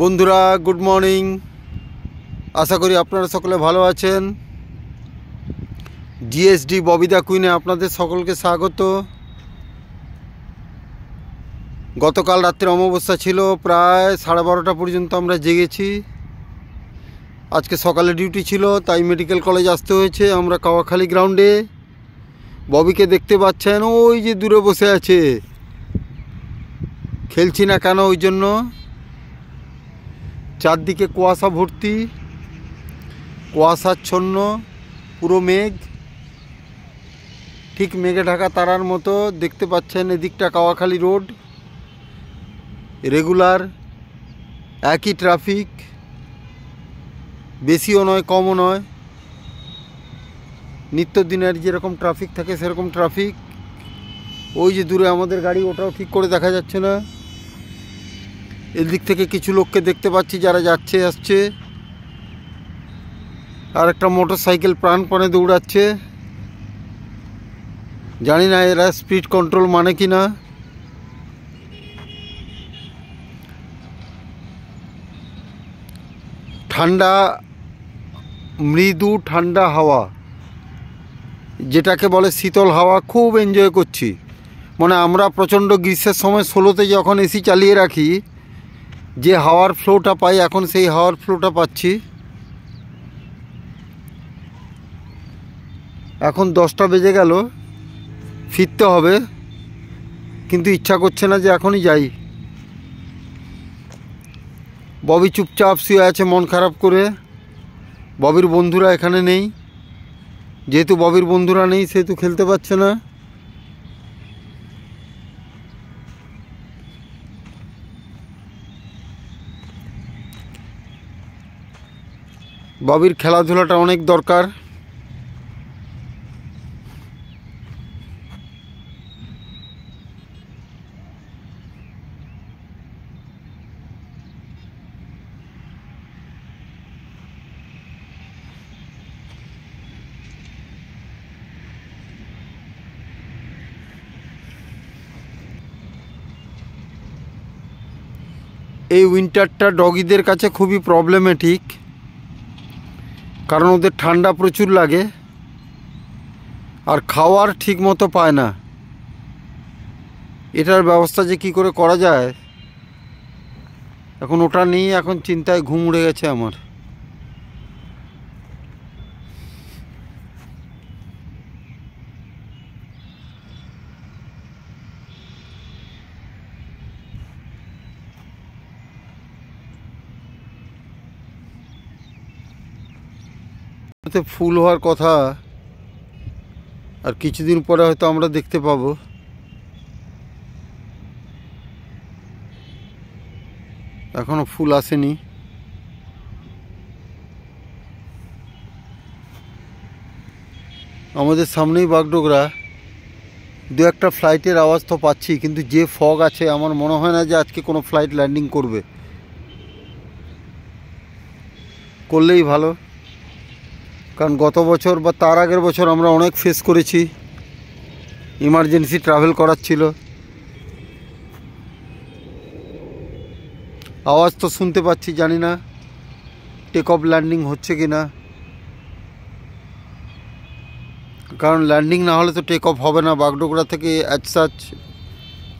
বন্ধুরা good morning. আশা করি আপনারা সকলে ভালো আছেন। জিএসডি ববি দ্য কুইনে আপনাদের সকলকে স্বাগত। গতকাল রাত্রে অমাবস্যা ছিল, প্রায় 12:30 পর্যন্ত আমরা জেগেছি। আজকে সকালে ডিউটি ছিল, তাই মেডিকেল কলেজ আসতে হয়েছে। আমরা কাওয়াখালী গ্রাউন্ডে ববিকে দেখতে পাচ্ছেন, ওই যে দূরে বসে আছে। খেলছি না কেন, ওই জন্য। চারদিকে কুয়াশা ভর্তি, কুয়াশাচ্ছন্ন, পুরো মেঘ, ঠিক মেঘে ঢাকা তারার মতো দেখতে পাচ্ছেন। এদিকটা কাওয়াখালী রোড, রেগুলার একই ট্রাফিক, বেশিও নয় কমও নয়। নিত্যদিনের যেরকম ট্রাফিক থাকে সেরকম ট্রাফিক। ওই যে দূরে আমাদের গাড়ি, ওটাও ঠিক করে দেখা যাচ্ছে না। এদিক থেকে কিছু লোককে দেখতে পাচ্ছি যারা যাচ্ছে আসছে, আর একটা মোটর সাইকেল প্রাণপণে দৌড়াচ্ছে। জানি না এরা স্পিড কন্ট্রোল মানে কি না। ঠান্ডা, মৃদু ঠান্ডা হাওয়া, যেটাকে বলে শীতল হাওয়া, খুব এনজয় করছি। মানে আমরা প্রচণ্ড গ্রীষ্মের সময় 16তে যখন এসি চালিয়ে রাখি, যে হাওয়ার ফ্লোটা পাই, এখন সেই হাওয়ার ফ্লোটা পাচ্ছি। এখন 10টা বেজে গেল, ফিরতে হবে, কিন্তু ইচ্ছা করছে না যে এখনই যাই। ববি চুপচাপ শুয়ে আছে মন খারাপ করে। ববির বন্ধুরা এখানে নেই, যেহেতু ববির বন্ধুরা নেই সেহেতু খেলতে পারছে না। ববির খেলাধুলাটা অনেক দরকার। এই উইন্টারটা ডগিদের কাছে খুবই প্রবলেমেটিক, কারণ ওদের ঠান্ডা প্রচুর লাগে আর খাওয়ার ঠিক মতো পায় না। এটার ব্যবস্থা যে কী করে করা যায়, এখন ওটা নিয়ে এখন চিন্তায় ঘুম উড়ে গেছে আমার। ফুল হওয়ার কথা, আর কিছুদিন পরে হয়তো আমরা দেখতে পাবো। এখনো ফুল আসেনি। আমাদের সামনেই বাগডোগরা, দু একটা ফ্লাইটের আওয়াজ তো পাচ্ছি, কিন্তু যে ফগ আছে আমার মনে হয় না যে আজকে কোনো ফ্লাইট ল্যান্ডিং করবে। করলেই ভালো, কারণ গত বছর বা তার আগের বছর আমরা অনেক ফেস করেছি। ইমার্জেন্সি ট্রাভেল করার ছিল, আওয়াজ তো শুনতে পাচ্ছি, জানি না টেক অফ ল্যান্ডিং হচ্ছে কি না। কারণ ল্যান্ডিং না হলে তো টেক অফ হবে না। বাগডোগরা থেকে অ্যাজ সাচ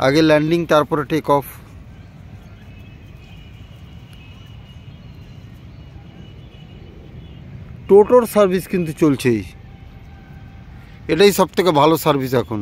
আগে ল্যান্ডিং, তারপরে টেক অফ। টোটোর সার্ভিস কিন্তু চলছেই, এটাই সবথেকে ভালো সার্ভিস এখন।